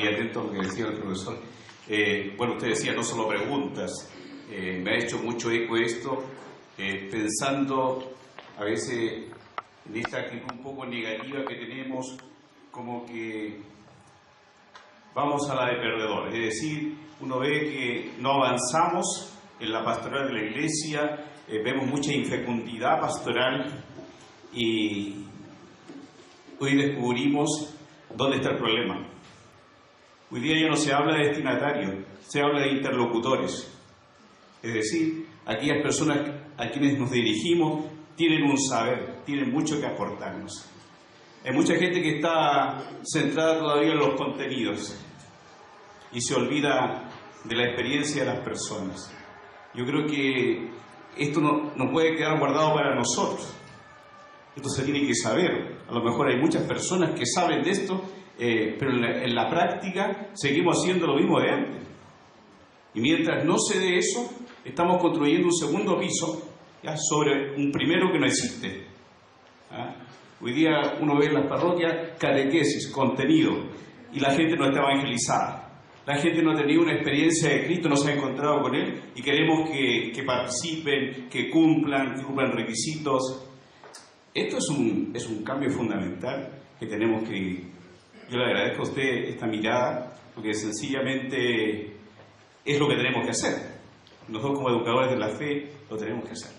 Y atento a lo que decía el profesor. Bueno, usted decía no solo preguntas. Me ha hecho mucho eco esto, pensando a veces en esta actitud un poco negativa que tenemos, como que vamos a la de perdedor. Es decir, uno ve que no avanzamos en la pastoral de la iglesia, vemos mucha infecundidad pastoral y hoy descubrimos dónde está el problema. Hoy día ya no se habla de destinatarios, se habla de interlocutores. Es decir, aquellas personas a quienes nos dirigimos tienen un saber, tienen mucho que aportarnos. Hay mucha gente que está centrada todavía en los contenidos y se olvida de la experiencia de las personas. Yo creo que esto no puede quedar guardado para nosotros. Esto se tiene que saber. A lo mejor hay muchas personas que saben de esto, pero en la práctica seguimos haciendo lo mismo de antes. Y mientras no se dé eso, estamos construyendo un segundo piso, ¿ya?, sobre un primero que no existe. ¿Ah? Hoy día uno ve en las parroquias catequesis, contenido, y la gente no está evangelizada. La gente no ha tenido una experiencia de Cristo, no se ha encontrado con Él, y queremos que participen, que cumplan requisitos. Esto es un cambio fundamental que tenemos que vivir. Yo le agradezco a usted esta mirada, porque sencillamente es lo que tenemos que hacer. Nosotros como educadores de la fe lo tenemos que hacer.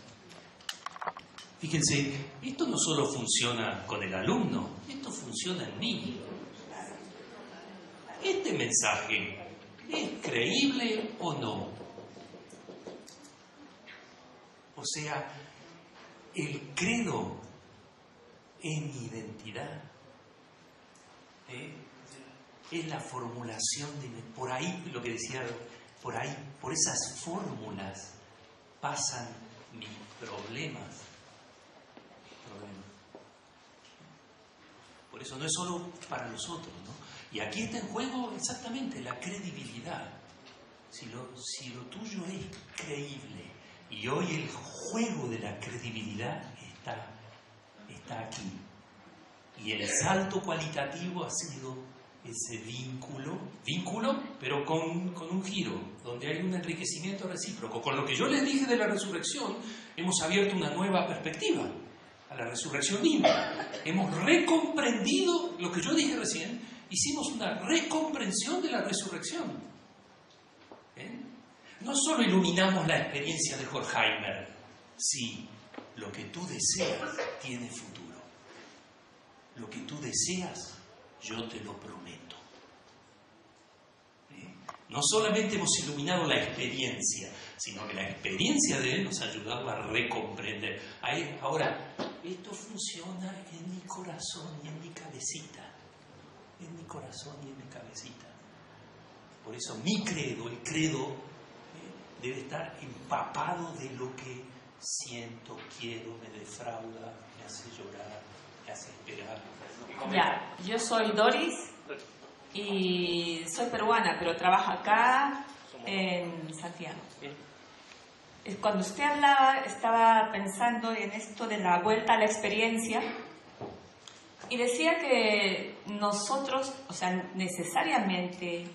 Fíjense, esto no solo funciona con el alumno, esto funciona en mí. ¿Este mensaje es creíble o no? O sea, el credo es mi identidad. Es la formulación de... Por ahí, lo que decía, por ahí, por esas fórmulas pasan mis problemas. Por eso no es solo para nosotros, ¿no? Y aquí está en juego exactamente la credibilidad. Si lo tuyo es creíble, y hoy el juego de la credibilidad está aquí. Y el salto cualitativo ha sido ese vínculo, pero con un giro, donde hay un enriquecimiento recíproco. Con lo que yo les dije de la resurrección, hemos abierto una nueva perspectiva a la resurrección misma. Hemos recomprendido lo que yo dije recién, hicimos una recomprensión de la resurrección. ¿Ven? No solo iluminamos la experiencia de Horkheimer, sí, lo que tú deseas tiene futuro. Lo que tú deseas, yo te lo prometo. No solamente hemos iluminado la experiencia, sino que la experiencia de él nos ha ayudado a recomprender. Ahora, esto funciona en mi corazón y en mi cabecita. En mi corazón y en mi cabecita. Por eso mi credo, el credo, debe estar empapado de lo que siento, quiero, me defrauda, me hace llorar, me hace esperar. Ya, yo soy Doris y soy peruana, pero trabajo acá en Santiago. Cuando usted hablaba, estaba pensando en esto de la vuelta a la experiencia y decía que nosotros, o sea, necesariamente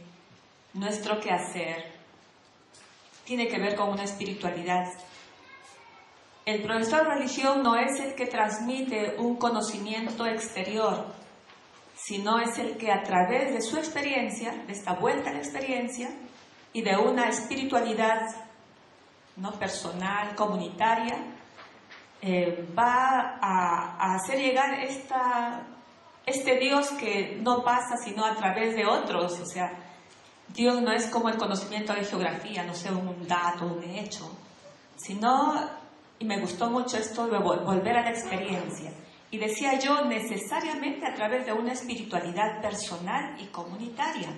nuestro quehacer tiene que ver con una espiritualidad. El profesor de religión no es el que transmite un conocimiento exterior, sino es el que a través de su experiencia, de esta vuelta a la experiencia y de una espiritualidad no personal, comunitaria, va a hacer llegar este Dios que no pasa sino a través de otros. O sea, Dios no es como el conocimiento de geografía, no sé, un dato, un hecho, sino... Y me gustó mucho esto de volver a la experiencia. Y decía yo, necesariamente a través de una espiritualidad personal y comunitaria.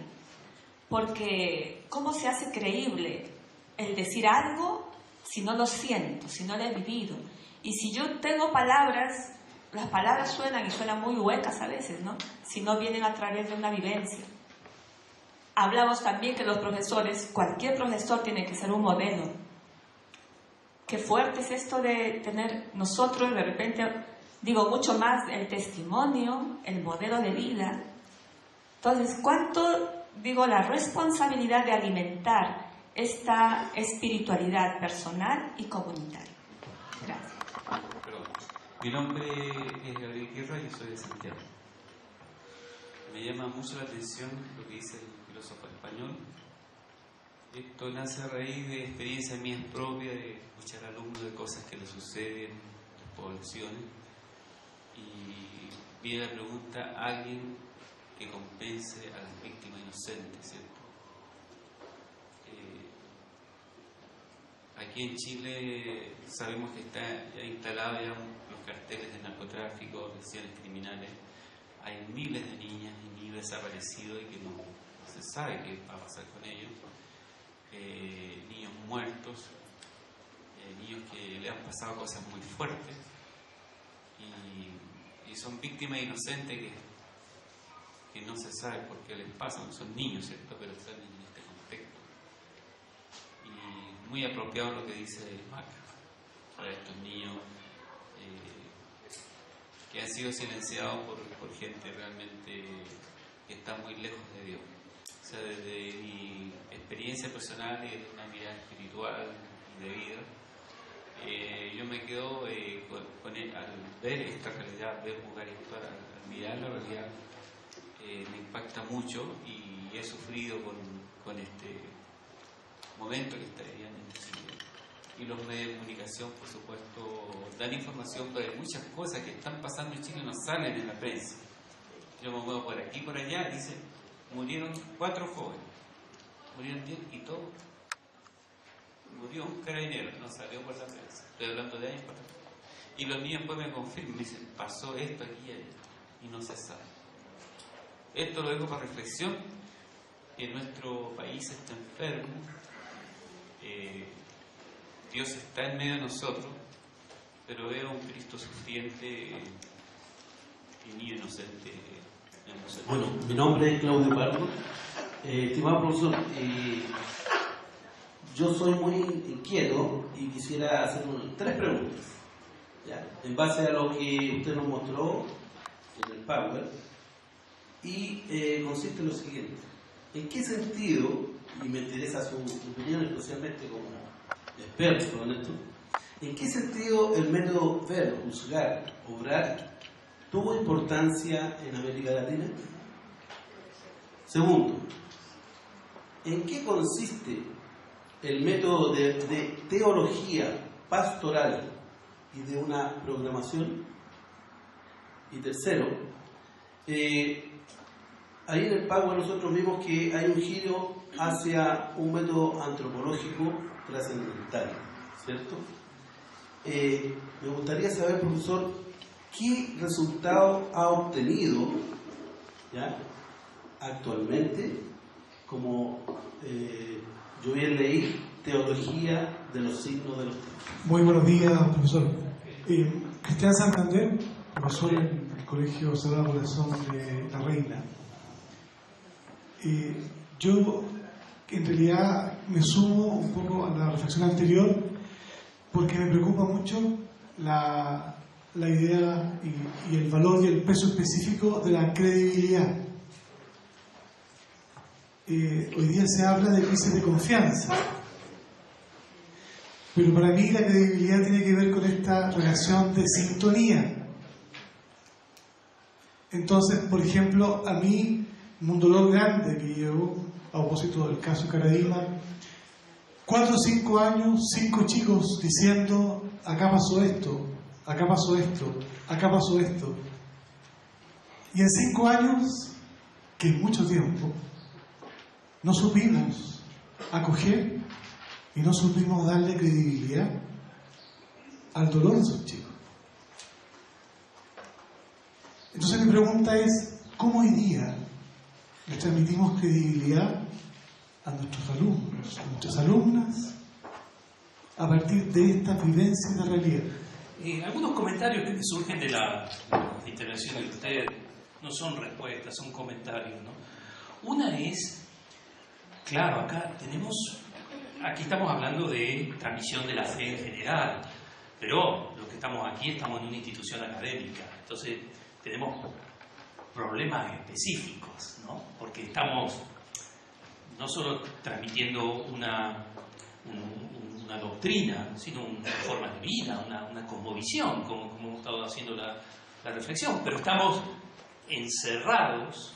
Porque, ¿cómo se hace creíble el decir algo si no lo siento, si no lo he vivido? Y si yo tengo palabras, las palabras suenan y suenan muy huecas a veces, ¿no? Si no vienen a través de una vivencia. Hablamos también que los profesores, cualquier profesor tiene que ser un modelo. Qué fuerte es esto de tener nosotros, de repente, digo mucho más el testimonio, el modelo de vida. Entonces, ¿cuánto digo, la responsabilidad de alimentar esta espiritualidad personal y comunitaria. Gracias. Perdón. Mi nombre es Gabriel Guerra y soy de Santiago. Me llama mucho la atención lo que dice el filósofo español. Esto nace a raíz de experiencias mías propias, de escuchar alumnos de cosas que les suceden en las poblaciones. Y viene la pregunta: ¿alguien que compense a las víctimas inocentes, ¿cierto? Aquí en Chile sabemos que está ya instalado ya los carteles de narcotráfico, organizaciones criminales. Hay miles de niñas y niños desaparecidos y que no se sabe qué va a pasar con ellos. Niños muertos, niños que le han pasado cosas muy fuertes y son víctimas inocentes que no se sabe por qué les pasa. Son niños, ¿cierto? Pero están en este contexto. Y muy apropiado lo que dice Maca para estos niños que han sido silenciados por gente realmente que está muy lejos de Dios. O sea, desde mi experiencia personal y de una mirada espiritual y de vida, yo me quedo con él, al ver esta realidad, ver Bucari actuar, al mirar la realidad, me impacta mucho y he sufrido con este momento que está viviendo en Chile. Y los medios de comunicación, por supuesto, dan información, pero hay muchas cosas que están pasando en Chile y no salen en la prensa. Yo me muevo por aquí y por allá, dice: murieron 4 jóvenes, murieron 10 y todo. Murió un carabinero, no salió por la prensa. Estoy hablando de años para atrás. Y los niños después me confirman, me dicen: pasó esto aquí y allá, y no se sabe. Esto lo dejo para reflexión, que nuestro país está enfermo, Dios está en medio de nosotros, pero veo un Cristo sufriente y niño inocente. Bueno, mi nombre es Claudio Pardo. Estimado profesor, yo soy muy inquieto y quisiera hacer 3 preguntas, ¿ya? En base a lo que usted nos mostró en el Power, y consiste en lo siguiente: ¿en qué sentido, y me interesa su opinión especialmente como experto en esto, en qué sentido el método ver, juzgar, obrar tuvo importancia en América Latina? Segundo, ¿en qué consiste el método de teología pastoral y de una programación? Y tercero, ahí en el Power nosotros vimos que hay un giro hacia un método antropológico trascendental, ¿cierto? Me gustaría saber, profesor, ¿qué resultado ha obtenido, ¿ya?, actualmente, como yo bien leí, teología de los signos de los tiempos? Muy buenos días, profesor. Cristian Santander, profesor en el Colegio Sagrado Corazón de la Reina. Yo, en realidad, me sumo un poco a la reflexión anterior porque me preocupa mucho la idea y el valor y el peso específico de la credibilidad. Hoy día se habla de crisis de confianza, pero para mí la credibilidad tiene que ver con esta relación de sintonía. Entonces, por ejemplo, a mí, un dolor grande que llevo a propósito del caso Caradima, 4 o 5 años, 5 chicos diciendo: acá pasó esto, acá pasó esto, acá pasó esto. Y en 5 años, que es mucho tiempo, no supimos acoger y no supimos darle credibilidad al dolor de esos chicos. Entonces mi pregunta es: ¿cómo hoy día le transmitimos credibilidad a nuestros alumnos, a nuestras alumnas, a partir de esta vivencia de la realidad? Algunos comentarios que surgen de la intervención de usted no son respuestas, son comentarios, ¿no? Una es, claro, aquí estamos hablando de transmisión de la fe en general, pero los que estamos aquí estamos en una institución académica, entonces tenemos problemas específicos, ¿no? Porque estamos no solo transmitiendo una doctrina, sino una forma de vida, una cosmovisión, como hemos estado haciendo la reflexión, pero estamos encerrados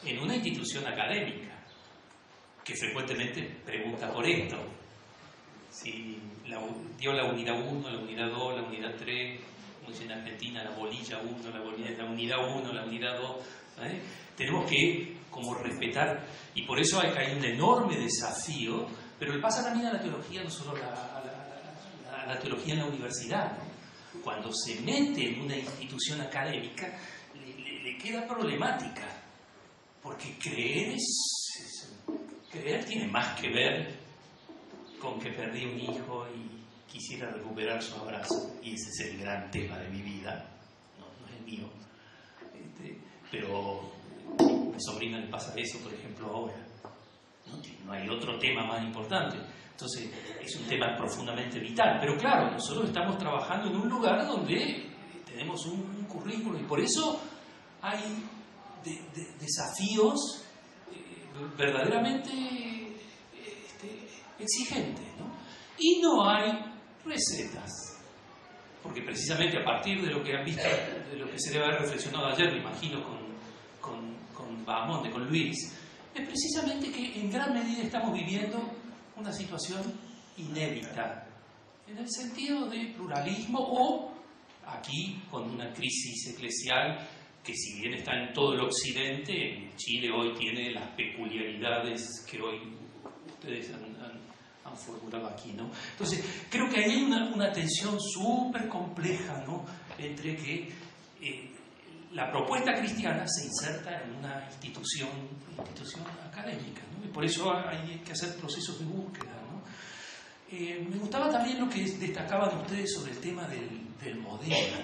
en una institución académica que frecuentemente pregunta por esto. Si dio la unidad 1, la unidad 2, la unidad 3, como dicen en Argentina, la bolilla 1, la unidad 1, la unidad 2. Tenemos que como respetar, y por eso hay un enorme desafío, pero le pasa también a la teología, no solo a la teología en la universidad, ¿no? Cuando se mete en una institución académica, le queda problemática, porque creer tiene más que ver con que perdí un hijo y quisiera recuperar su abrazo, y ese es el gran tema de mi vida, no es el mío, pero a mi sobrina le pasa eso, por ejemplo, ahora. No hay otro tema más importante. Entonces, es un tema profundamente vital. Pero claro, nosotros estamos trabajando en un lugar donde tenemos un currículo, y por eso hay desafíos verdaderamente exigentes, ¿no? Y no hay recetas. Porque precisamente a partir de lo que han visto, de lo que se debe haber reflexionado ayer, me imagino, con Bahamonde, con Luis, es precisamente que en gran medida estamos viviendo una situación inédita, en el sentido de pluralismo, o aquí con una crisis eclesial que, si bien está en todo el occidente, en Chile hoy tiene las peculiaridades que hoy ustedes han formulado aquí, ¿no? Entonces, creo que ahí hay una tensión súper compleja, ¿no?, entre que la propuesta cristiana se inserta en una institución académica, ¿no? Y por eso hay que hacer procesos de búsqueda, ¿no? Me gustaba también lo que destacaban ustedes sobre el tema del modelo,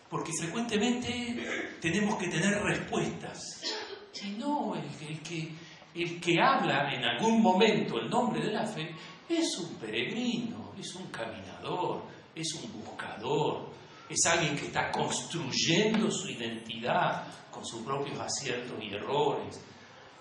porque frecuentemente tenemos que tener respuestas, y no el que habla en algún momento el nombre de la fe es un peregrino, es un caminador, es un buscador, es alguien que está construyendo su identidad con sus propios aciertos y errores.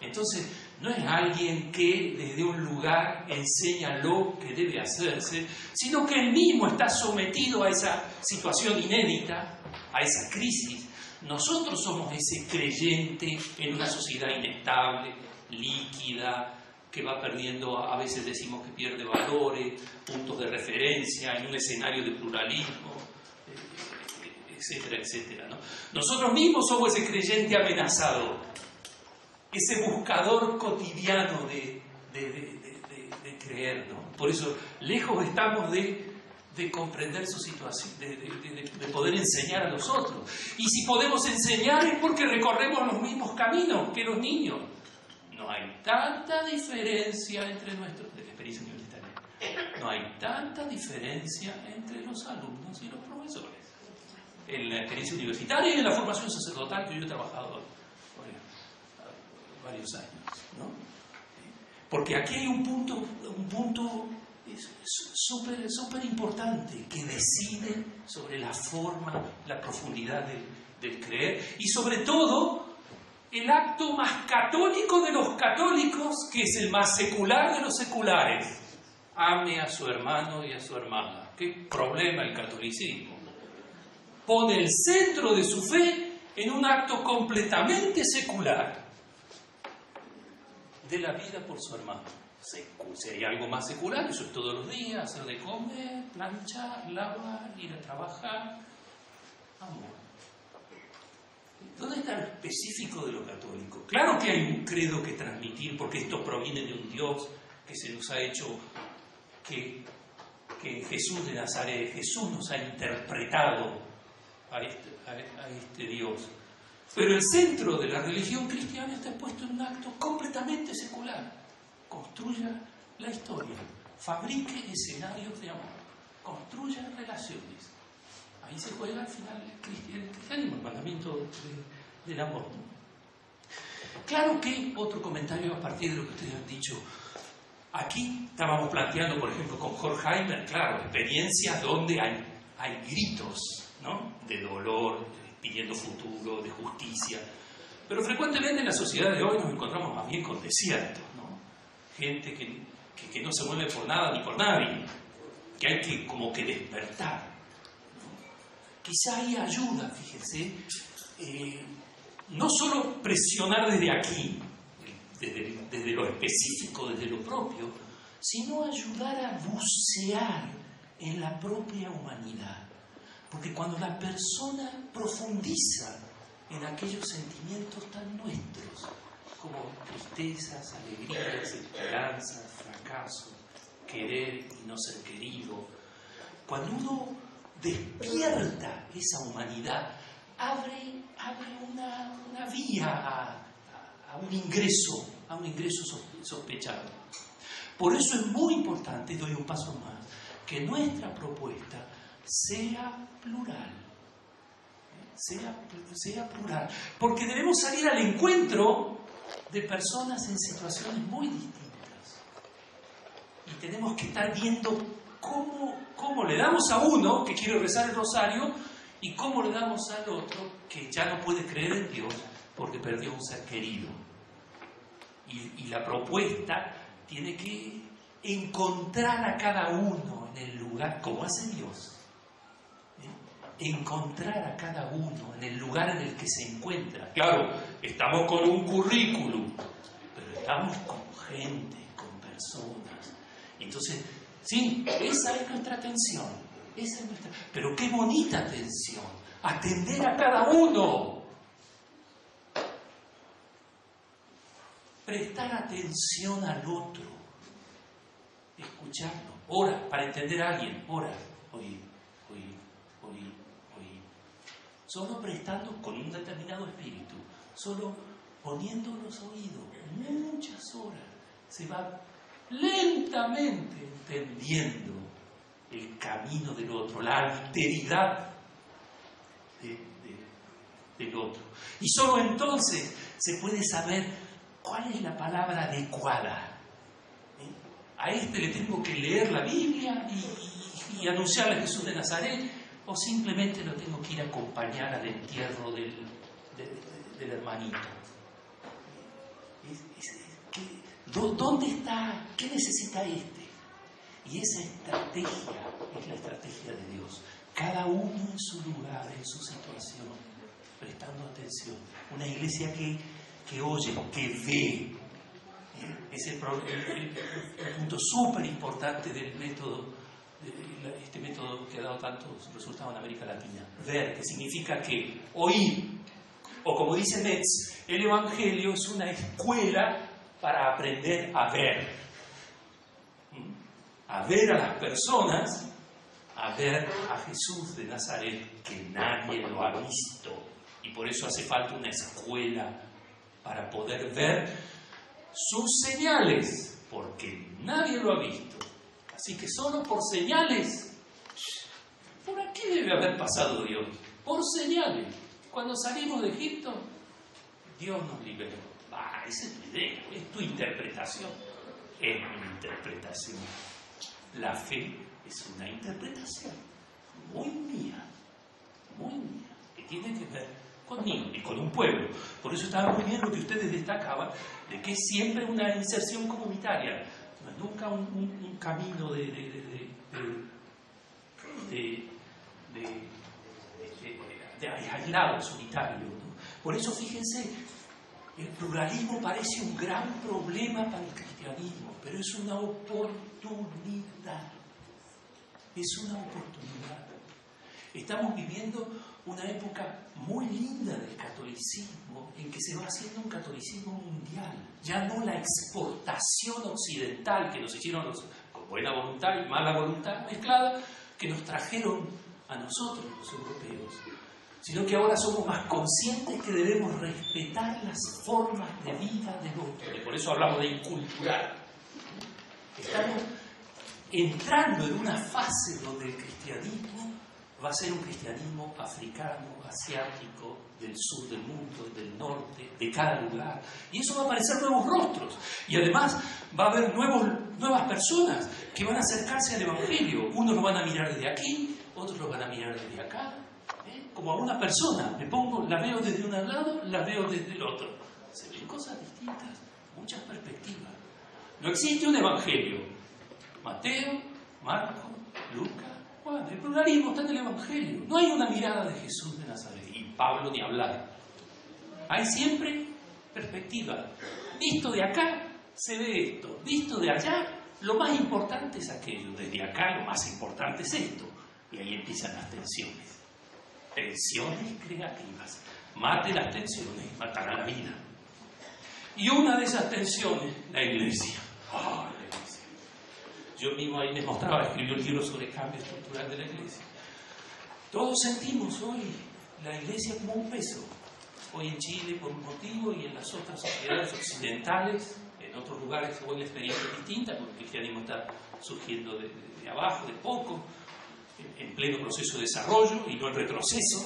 Entonces, no es alguien que desde un lugar enseña lo que debe hacerse, sino que él mismo está sometido a esa situación inédita, a esa crisis. Nosotros somos ese creyente en una sociedad inestable, líquida, que va perdiendo, a veces decimos que pierde valores, puntos de referencia, en un escenario de pluralismo, etcétera, etcétera, ¿no? Nosotros mismos somos ese creyente amenazado, ese buscador cotidiano de creer, ¿no? Por eso, lejos estamos de comprender su situación, de poder enseñar a los otros. Y si podemos enseñar es porque recorremos los mismos caminos que los niños. No hay tanta diferencia entre nuestros, de la experiencia universitaria, no hay tanta diferencia entre los alumnos y los profesores. En la experiencia universitaria y en la formación sacerdotal que yo he trabajado varios años, ¿no? Porque aquí hay un punto súper importante que decide sobre la forma, la profundidad del creer, y sobre todo el acto más católico de los católicos, que es el más secular de los seculares: ame a su hermano y a su hermana. ¿Qué problema el catolicismo? Pone el centro de su fe en un acto completamente secular de la vida por su hermano. Si hay algo más secular, eso es todos los días: hacer de comer, planchar, lavar, ir a trabajar, amor. ¿Dónde está lo específico de lo católico? Claro que hay un credo que transmitir, porque esto proviene de un Dios que se nos ha hecho, que Jesús de Nazaret, Jesús nos ha interpretado a este Dios. Pero el centro de la religión cristiana está puesto en un acto completamente secular. Construya la historia, fabrique escenarios de amor, construya relaciones. Ahí se juega al final el cristianismo, el mandamiento del amor, ¿no? Claro que, otro comentario a partir de lo que ustedes han dicho, aquí estábamos planteando, por ejemplo, con Horkheimer, claro, experiencias donde hay gritos, ¿no?, de dolor, pidiendo futuro, de justicia. Pero frecuentemente en la sociedad de hoy nos encontramos más bien con desiertos, ¿no? Gente que no se mueve por nada ni por nadie, que hay que como que despertar, ¿no? Quizá ahí ayuda, fíjense, no solo presionar desde aquí, desde lo específico, desde lo propio, sino ayudar a bucear en la propia humanidad. Porque cuando la persona profundiza en aquellos sentimientos tan nuestros, como tristezas, alegrías, esperanzas, fracasos, querer y no ser querido, cuando uno despierta esa humanidad, abre una vía a un ingreso sospechado. Por eso es muy importante, doy un paso más, que nuestra propuesta sea plural. Sea plural. Porque debemos salir al encuentro de personas en situaciones muy distintas. Y tenemos que estar viendo cómo le damos a uno que quiere rezar el rosario y cómo le damos al otro que ya no puede creer en Dios porque perdió un ser querido. Y la propuesta tiene que encontrar a cada uno en el lugar, como hace Dios. Encontrar a cada uno en el lugar en el que se encuentra. Claro, estamos con un currículum, pero estamos con gente, con personas. Entonces, sí, esa es nuestra atención. Pero qué bonita atención. Atender a cada uno. Prestar atención al otro. Escucharlo. Ora, para entender a alguien. Ora. Oír. Solo prestando con un determinado espíritu, solo poniendo los oídos, muchas horas, se va lentamente entendiendo el camino del otro, la alteridad del otro. Y solo entonces se puede saber cuál es la palabra adecuada. A este le tengo que leer la Biblia y anunciarle a Jesús de Nazaret, o simplemente lo tengo que ir a acompañar al entierro del hermanito. ¿Dónde está? ¿Qué necesita este? Y esa estrategia es la estrategia de Dios. Cada uno en su lugar, en su situación, prestando atención. Una iglesia que oye, que ve. Es el punto súper importante del método. Este método que ha dado tantos resultados en América Latina. Ver, que significa que oír, o como dice Metz, el Evangelio es una escuela para aprender a ver. A ver a las personas, a ver a Jesús de Nazaret, que nadie lo ha visto. Y por eso hace falta una escuela para poder ver sus señales, porque nadie lo ha visto. Así que solo por señales. ¿Por aquí debe haber pasado Dios? Por señales. Cuando salimos de Egipto, Dios nos liberó. Esa es tu idea, es tu interpretación. Es mi interpretación. La fe es una interpretación muy mía, que tiene que ver conmigo y con un pueblo. Por eso estaba muy bien lo que ustedes destacaban, de que es siempre una inserción comunitaria. Nunca un camino de aislado, solitario, ¿no? Por eso, fíjense, el pluralismo parece un gran problema para el cristianismo, pero es una oportunidad. Es una oportunidad. Estamos viviendo una época muy linda del catolicismo, en que se va haciendo un catolicismo mundial, ya no la exportación occidental que nos hicieron con buena voluntad y mala voluntad mezclada, que nos trajeron a nosotros los europeos, sino que ahora somos más conscientes que debemos respetar las formas de vida del otro, y por eso hablamos de incultural. Estamos entrando en una fase donde el cristianismo va a ser un cristianismo africano, asiático, del sur del mundo, del norte, de cada lugar. Y eso va a aparecer nuevos rostros. Y además va a haber nuevas personas que van a acercarse al Evangelio. Unos lo van a mirar desde aquí, otros lo van a mirar desde acá. como a una persona. Me pongo, la veo desde un lado, la veo desde el otro. Se ven cosas distintas, muchas perspectivas. No existe un evangelio. Mateo, Marcos, Lucas, Juan. El pluralismo está en el evangelio. No hay una mirada de Jesús de Nazaret. Y Pablo ni hablar. Hay siempre perspectiva. Visto de acá, se ve esto. Visto de allá, lo más importante es aquello. Desde acá, lo más importante es esto. Y ahí empiezan las tensiones. Tensiones creativas. Mate las tensiones, matará la vida. Y una de esas tensiones, la iglesia. Oh, la iglesia. Yo mismo ahí les mostraba, escribió el libro sobre cambio estructural de la iglesia. Todos sentimos hoy la iglesia como un peso. Hoy en Chile por un motivo y en las otras sociedades occidentales, en otros lugares hoy la experiencia es distinta, porque el cristianismo está surgiendo de abajo, de poco, en pleno proceso de desarrollo y no en retroceso,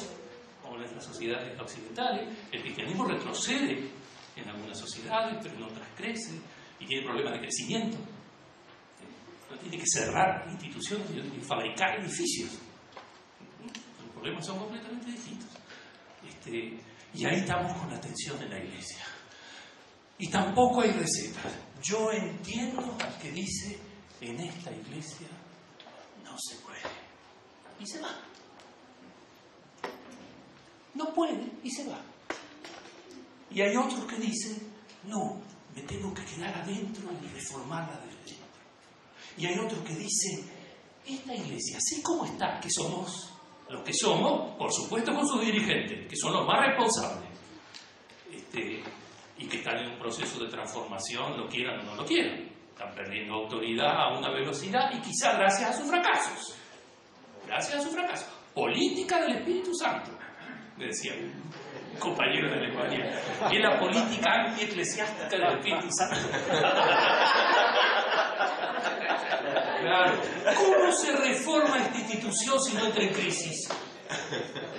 como en las sociedades occidentales. El cristianismo retrocede en algunas sociedades, pero en otras crece y tiene problemas de crecimiento. No tiene que cerrar instituciones y fabricar edificios. Los problemas son completamente distintos. Y ahí estamos con la tensión en la iglesia. Y tampoco hay recetas. Yo entiendo al que dice, en esta iglesia no se puede. Y se va. No puede y se va. Y hay otros que dicen, no, me tengo que quedar adentro y reformarla desde dentro. Y hay otros que dicen, esta iglesia, así como está, que somos los que somos, por supuesto con sus dirigentes, que son los más responsables, y que están en un proceso de transformación, lo quieran o no lo quieran. Están perdiendo autoridad a una velocidad y quizás gracias a sus fracasos. Gracias a su fracaso. Política del Espíritu Santo, me decía un compañero de Alemania. Es la política antieclesiástica del Espíritu Santo. Claro. ¿Cómo se reforma esta institución si no entra en crisis?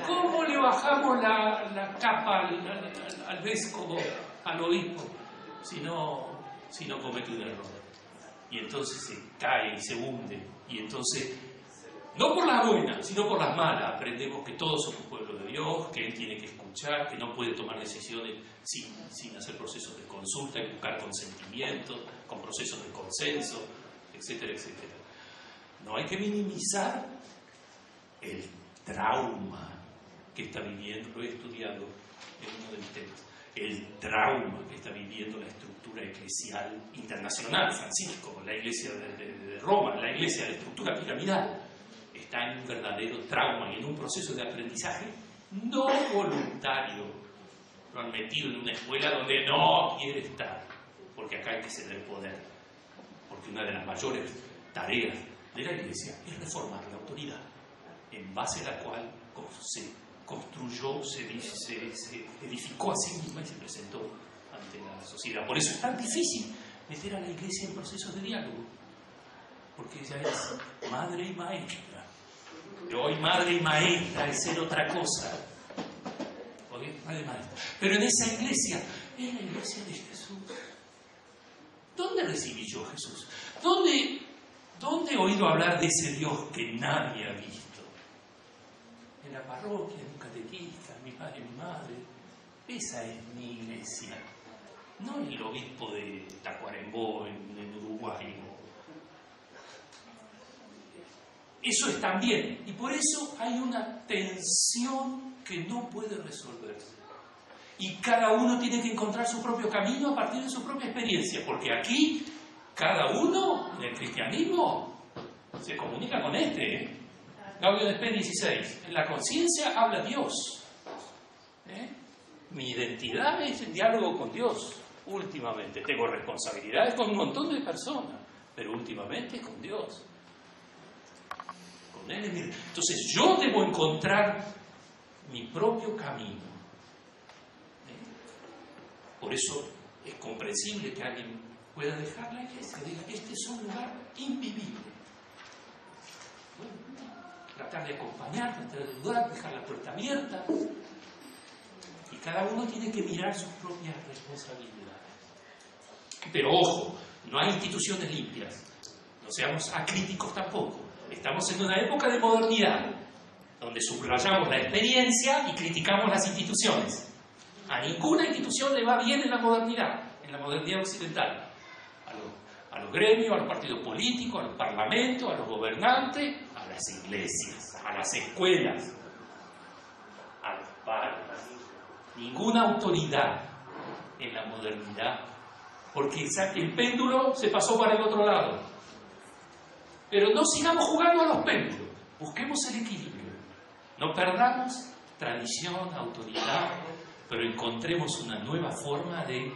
¿Cómo le bajamos la capa al vescovo, al obispo, si no comete un error? Y entonces se cae y se hunde. Y entonces, no por las buenas, sino por las malas, aprendemos que todos somos pueblo de Dios, que Él tiene que escuchar, que no puede tomar decisiones sin hacer procesos de consulta y buscar consentimiento, con procesos de consenso, etcétera, etcétera. No hay que minimizar el trauma que está viviendo, lo he estudiado en uno de mis temas, el trauma que está viviendo la estructura eclesial internacional, Francisco, la iglesia de Roma, la iglesia de estructura piramidal, está en un verdadero trauma y en un proceso de aprendizaje no voluntario. Lo han metido en una escuela donde no quiere estar, porque acá hay que ceder poder, porque una de las mayores tareas de la iglesia es reformar la autoridad, en base a la cual se construyó, se edificó a sí misma y se presentó ante la sociedad. Por eso es tan difícil meter a la iglesia en procesos de diálogo, porque ella es madre y maestra. Pero hoy madre y maestra es ser otra cosa. Hoy es madre y maestra. Pero en esa iglesia, es la iglesia de Jesús. ¿Dónde recibí yo a Jesús? ¿Dónde he oído hablar de ese Dios que nadie ha visto? En la parroquia, en un catequista, mi padre y mi madre. Esa es mi iglesia. No el obispo de Tacuarembó en Uruguay. Eso es también. Y por eso hay una tensión que no puede resolverse. Y cada uno tiene que encontrar su propio camino a partir de su propia experiencia. Porque aquí, cada uno en el cristianismo se comunica con Gaudio de Spes 16. En la conciencia habla Dios. Mi identidad es el diálogo con Dios. Últimamente tengo responsabilidades con un montón de personas, pero últimamente con Dios. Con Él es mi... Entonces yo debo encontrar mi propio camino. Por eso es comprensible que alguien pueda dejar la iglesia, diga, este es un lugar invivible. Bueno, tratar de acompañar, tratar de ayudar, dejar la puerta abierta. Y cada uno tiene que mirar sus propias responsabilidades. Pero ojo, no hay instituciones limpias. No seamos acríticos tampoco. Estamos en una época de modernidad, donde subrayamos la experiencia y criticamos las instituciones. A ninguna institución le va bien en la modernidad occidental. A los gremios, a los partidos políticos, a los parlamentos, a los gobernantes, a las iglesias, a las escuelas, a los padres. Ninguna autoridad en la modernidad, porque el péndulo se pasó para el otro lado. Pero no sigamos jugando a los péndulos, busquemos el equilibrio. No perdamos tradición, autoridad, pero encontremos una nueva forma de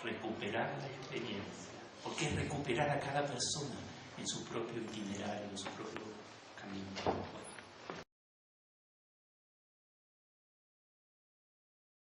recuperar la experiencia, porque es recuperar a cada persona en su propio itinerario, en su propio camino.